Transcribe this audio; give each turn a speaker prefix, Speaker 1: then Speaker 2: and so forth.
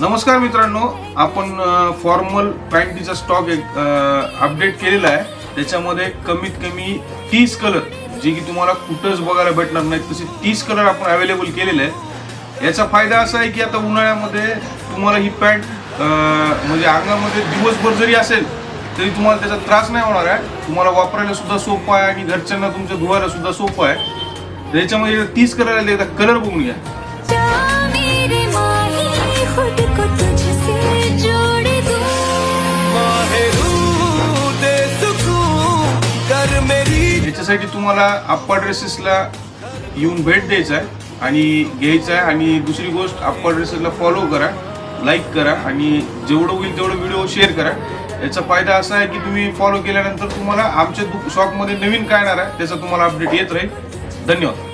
Speaker 1: नमस्कार मित्रांनो, आपण फॉर्मल पॅन्टीचा स्टॉक एक अपडेट केलेला आहे. त्याच्यामध्ये कमीत कमी 30 कलर जे की तुम्हाला कुठंच बघायला भेटणार नाहीत तसे 30 कलर आपण अवेलेबल केलेले आहे. याचा फायदा असा आहे की आता उन्हाळ्यामध्ये तुम्हाला ही पॅन्ट म्हणजे अंगामध्ये दिवसभर जरी असेल तरी तुम्हाला त्याचा त्रास नाही होणार आहे. तुम्हाला वापरायला सुद्धा सोपं आहे आणि घरच्यांना तुमच्या धुवायला सुद्धा सोपं आहे. त्याच्यामध्ये 30 कलर आले. एकदा कलर बघून घ्या. याच्यासाठी तुम्हाला अप्पा ड्रेसेसला येऊन भेट द्यायचा आहे आणि घ्यायचा आहे. आणि दुसरी गोष्ट, अप्पा ड्रेसेसला फॉलो करा, लाईक करा आणि जेवढं होईल तेवढं व्हिडिओ शेअर करा. याचा फायदा असा आहे की तुम्ही फॉलो केल्यानंतर तुम्हाला आमच्या शॉपमध्ये नवीन काय येणार आहे त्याचा तुम्हाला अपडेट येत राहील. धन्यवाद.